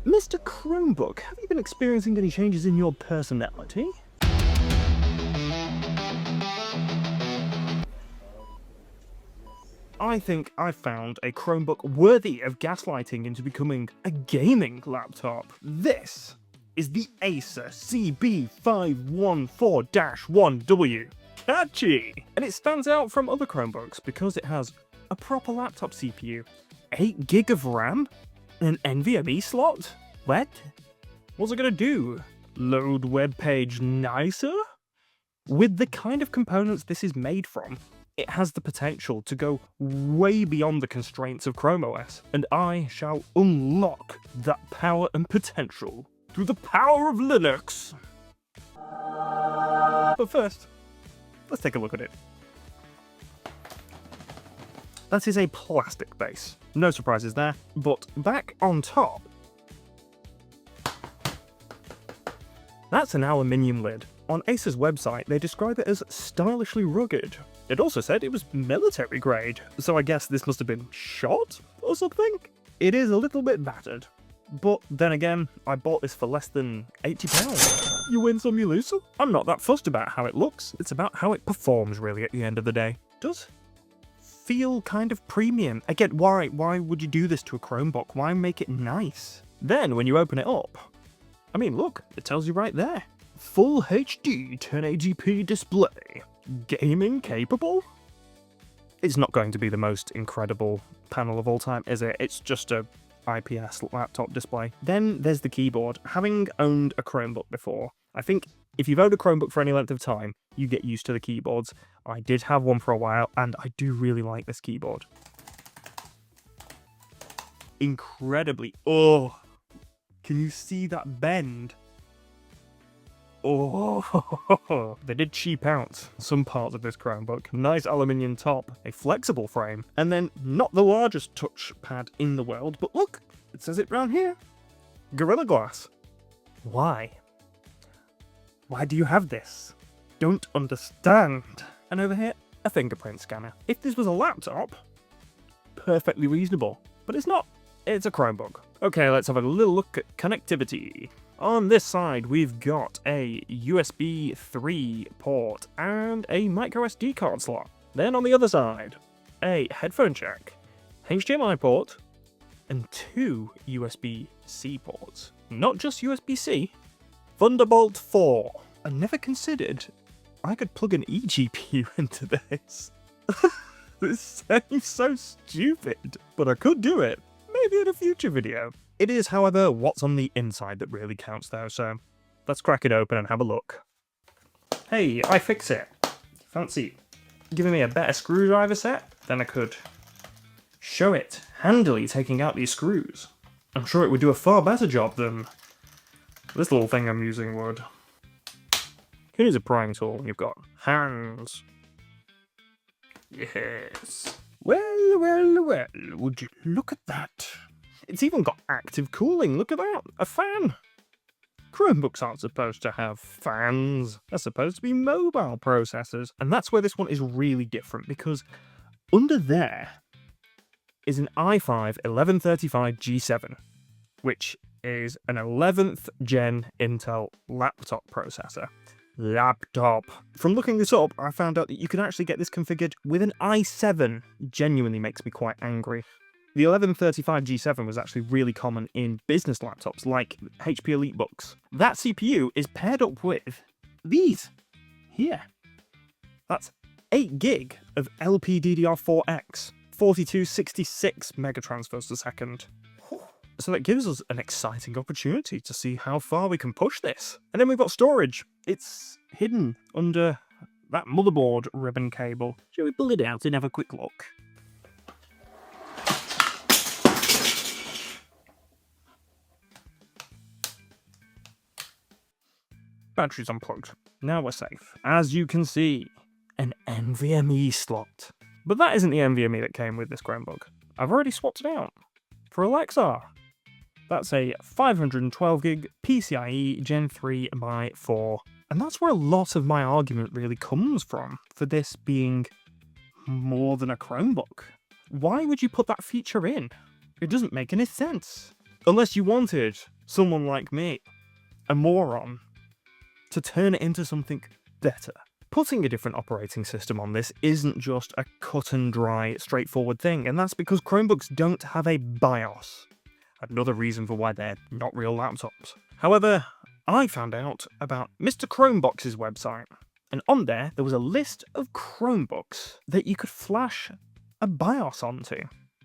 Mr Chromebook, have you been experiencing any changes in your personality? I think I found a Chromebook worthy of gaslighting into becoming a gaming laptop. This is the Acer CB514-1W. Catchy! And it stands out from other Chromebooks because it has a proper laptop CPU, 8 GB of RAM, an NVMe slot? What? What's it gonna do? Load web page nicer? With the kind of components this is made from, it has the potential to go way beyond the constraints of Chrome OS, and I shall unlock that power and potential through the power of Linux. But first, let's take a look at it. That is a plastic base. No surprises there, but back on top, that's an aluminium lid. On Acer's website, they describe it as stylishly rugged. It also said it was military grade, so I guess this must have been shot or something? It is a little bit battered, but then again, I bought this for less than £80. You win some, you lose some. I'm not that fussed about how it looks, it's about how it performs really at the end of the day. Does feel kind of premium. Again, why would you do this to a Chromebook? Why make it nice? Then when you open it up, I mean look, it tells you right there. Full HD 1080p display. Gaming capable? It's not going to be the most incredible panel of all time, is it? It's just a IPS laptop display. Then there's the keyboard. Having owned a Chromebook before, I think if you've owned a Chromebook for any length of time, you get used to the keyboards. I did have one for a while, and I do really like this keyboard. Incredibly. Oh, can you see that bend? Oh, they did cheap out some parts of this Chromebook. Nice aluminium top, a flexible frame, and then not the largest touchpad in the world, but look, it says it round here. Gorilla Glass. Why? Why do you have this? Don't understand. And over here, a fingerprint scanner. If this was a laptop, perfectly reasonable, but it's not. It's a Chromebook. Okay, let's have a little look at connectivity. On this side, we've got a USB 3 port and a microSD card slot. Then on the other side, a headphone jack, HDMI port, and 2 USB-C ports. Not just USB-C, Thunderbolt 4. I never considered I could plug an eGPU into this. This seems so stupid, but I could do it. Maybe in a future video. It is, however, what's on the inside that really counts though, so let's crack it open and have a look. Hey, I fix it. Fancy giving me a better screwdriver set? Then I could show it handily taking out these screws. I'm sure it would do a far better job than this little thing I'm using would. Who needs a prying tool when you've got hands? Yes. Well, would you look at that? It's even got active cooling, look at that, a fan. Chromebooks aren't supposed to have fans, they're supposed to be mobile processors. And that's where this one is really different, because under there is an i5 1135 G7, which is an 11th gen Intel laptop processor. Laptop. From looking this up, I found out that you can actually get this configured with an i7. Genuinely makes me quite angry. The 1135 G7 was actually really common in business laptops like HP EliteBooks. That CPU is paired up with these here. That's 8 GB of LPDDR4X, 4266 megatransfers per second. So that gives us an exciting opportunity to see how far we can push this. And then we've got storage. It's hidden under that motherboard ribbon cable. Shall we pull it out and have a quick look? Battery's unplugged. Now we're safe. As you can see, an NVMe slot. But that isn't the NVMe that came with this Chromebook. I've already swapped it out for a Lexar. That's a 512GB PCIe Gen 3x4. And that's where a lot of my argument really comes from for this being more than a Chromebook. Why would you put that feature in? It doesn't make any sense. Unless you wanted someone like me, a moron, to turn it into something better. Putting a different operating system on this isn't just a cut and dry, straightforward thing, and that's because Chromebooks don't have a BIOS. Another reason for why they're not real laptops. However, I found out about Mr Chromebox's website, and on there was a list of Chromebooks that you could flash a BIOS onto.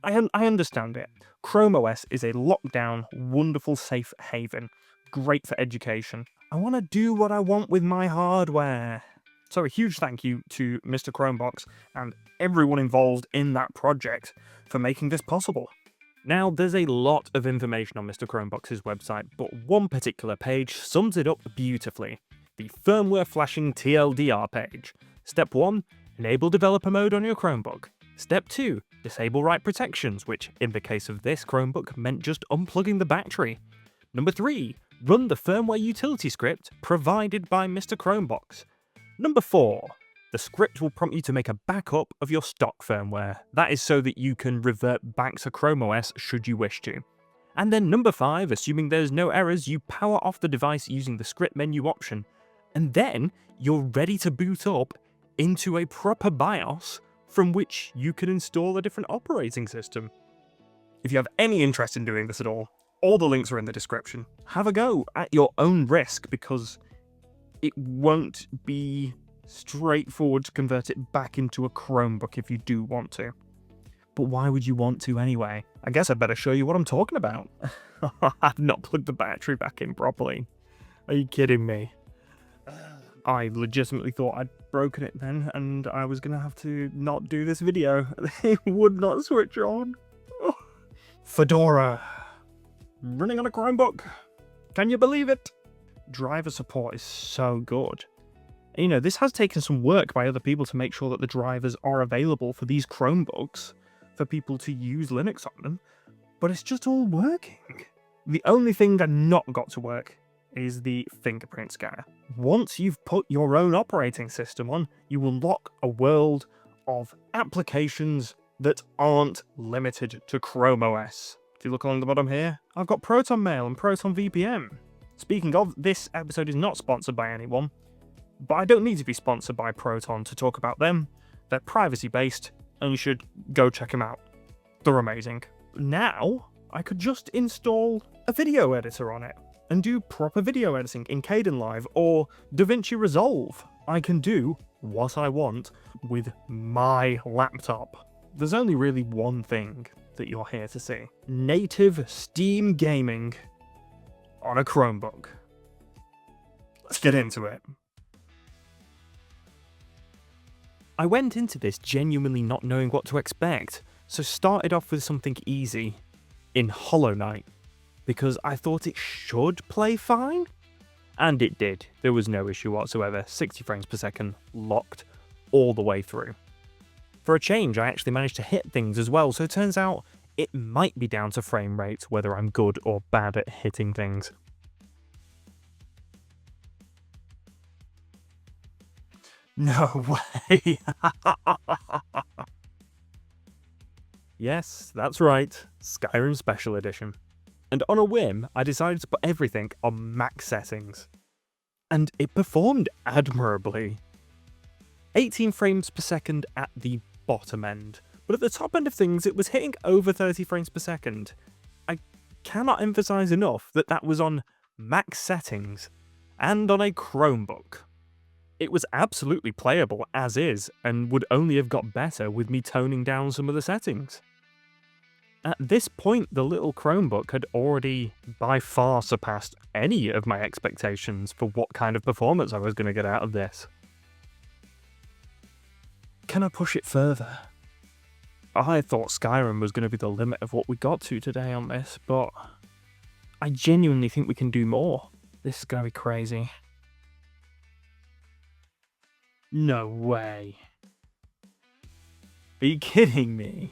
I understand it. Chrome OS is a lockdown, wonderful safe haven, great for education. I want to do what I want with my hardware. So a huge thank you to Mr Chromebox and everyone involved in that project for making this possible. Now, there's a lot of information on Mr Chromebox's website, but one particular page sums it up beautifully. The firmware flashing TLDR page. Step 1, enable developer mode on your Chromebook. Step 2, disable write protections, which in the case of this Chromebook meant just unplugging the battery. Number 3, run the firmware utility script provided by Mr Chromebox. Number 4, the script will prompt you to make a backup of your stock firmware. That is so that you can revert back to Chrome OS should you wish to. And then number 5, assuming there's no errors, you power off the device using the script menu option. And then you're ready to boot up into a proper BIOS from which you can install a different operating system. If you have any interest in doing this at all the links are in the description. Have a go at your own risk, because it won't be straightforward to convert it back into a Chromebook if you do want to. But why would you want to anyway? I guess I'd better show you what I'm talking about. I've not plugged the battery back in properly. Are you kidding me? I legitimately thought I'd broken it then, and I was gonna have to not do this video. It would not switch on. Oh. Fedora. Running on a Chromebook. Can you believe it? Driver support is so good. You know, this has taken some work by other people to make sure that the drivers are available for these Chromebooks for people to use Linux on them, but it's just all working. The only thing that not got to work is the fingerprint scanner. Once you've put your own operating system on, you unlock a world of applications that aren't limited to Chrome OS. If you look along the bottom here, I've got Proton Mail and Proton VPN. Speaking of, this episode is not sponsored by anyone, but I don't need to be sponsored by Proton to talk about them. They're privacy-based, and you should go check them out. They're amazing. Now, I could just install a video editor on it and do proper video editing in Kdenlive or DaVinci Resolve. I can do what I want with my laptop. There's only really one thing that you're here to see. Native Steam gaming on a Chromebook. Let's get into it. I went into this genuinely not knowing what to expect, so started off with something easy, in Hollow Knight, because I thought it should play fine, and it did. There was no issue whatsoever, 60 frames per second, locked all the way through. For a change, I actually managed to hit things as well, so it turns out it might be down to frame rate, whether I'm good or bad at hitting things. No way! Yes, that's right, Skyrim Special Edition. And on a whim, I decided to put everything on max settings. And it performed admirably. 18 frames per second at the bottom end, but at the top end of things it was hitting over 30 frames per second. I cannot emphasize enough that that was on max settings, and on a Chromebook. It was absolutely playable as is, and would only have got better with me toning down some of the settings. At this point, the little Chromebook had already by far surpassed any of my expectations for what kind of performance I was going to get out of this. Can I push it further? I thought Skyrim was going to be the limit of what we got to today on this, but I genuinely think we can do more. This is going to be crazy. No way. Are you kidding me?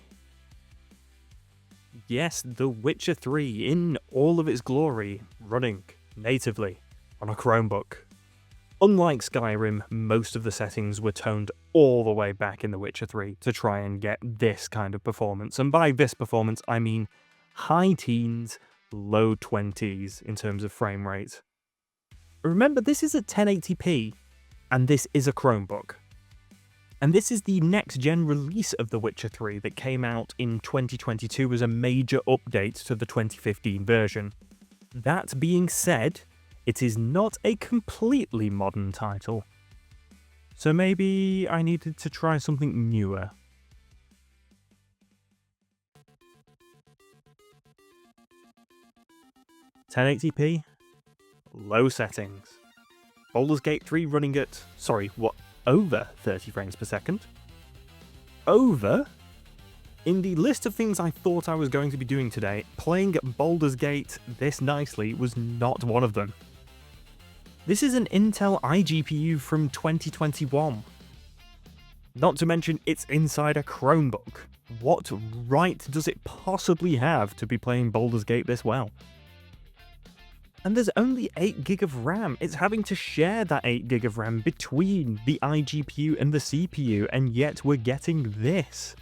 Yes, The Witcher 3 in all of its glory, running natively on a Chromebook. Unlike Skyrim, most of the settings were toned all the way back in The Witcher 3 to try and get this kind of performance. And by this performance, I mean high teens, low 20s in terms of frame rate. Remember, this is at 1080p, and this is a Chromebook. And this is the next-gen release of The Witcher 3 that came out in 2022 as a major update to the 2015 version. That being said, it is not a completely modern title. So maybe I needed to try something newer. (1080p), low settings. Baldur's Gate 3 running at, over 30 frames per second. Over? In the list of things I thought I was going to be doing today, playing Baldur's Gate this nicely was not one of them. This is an Intel iGPU from 2021. Not to mention, it's inside a Chromebook. What right does it possibly have to be playing Baldur's Gate this well? And there's only 8GB of RAM. It's having to share that 8GB of RAM between the iGPU and the CPU, and yet we're getting this.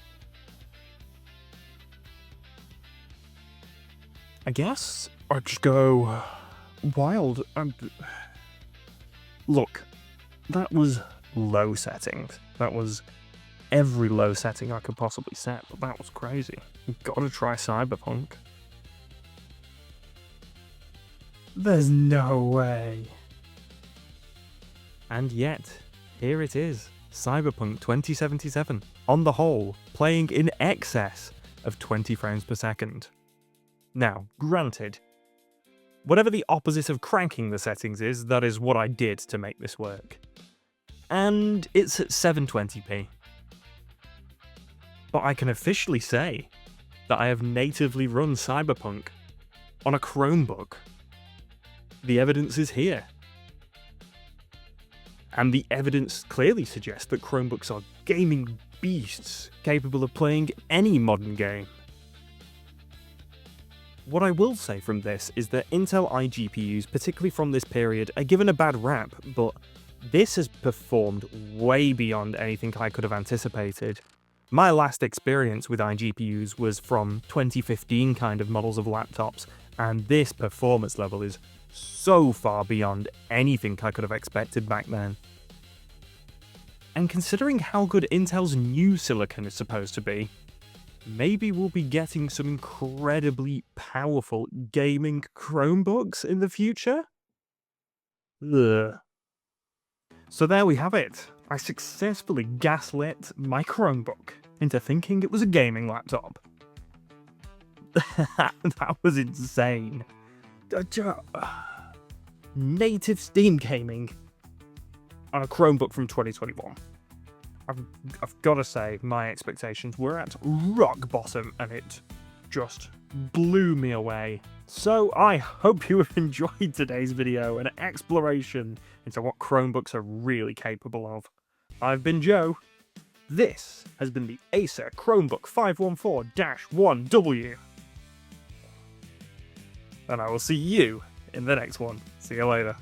I guess I'd just go wild. Look, that was low settings. That was every low setting I could possibly set, but that was crazy. You've got to try Cyberpunk. There's no way. And yet, here it is, Cyberpunk 2077, on the whole, playing in excess of 20 frames per second. Now, granted, whatever the opposite of cranking the settings is, that is what I did to make this work. And it's at 720p. But I can officially say that I have natively run Cyberpunk on a Chromebook. The evidence is here. And the evidence clearly suggests that Chromebooks are gaming beasts capable of playing any modern game. What I will say from this is that Intel iGPUs, particularly from this period, are given a bad rap, but this has performed way beyond anything I could have anticipated. My last experience with iGPUs was from 2015 kind of models of laptops, and this performance level is so far beyond anything I could have expected back then. And considering how good Intel's new silicon is supposed to be, maybe we'll be getting some incredibly powerful gaming Chromebooks in the future? Ugh. So there we have it. I successfully gaslit my Chromebook into thinking it was a gaming laptop. That was insane. Native Steam gaming on a Chromebook from 2021. I've got to say, my expectations were at rock bottom, and it just blew me away. So I hope you have enjoyed today's video, an exploration into what Chromebooks are really capable of. I've been Joe. This has been the Acer Chromebook 514-1W. And I will see you in the next one. See you later.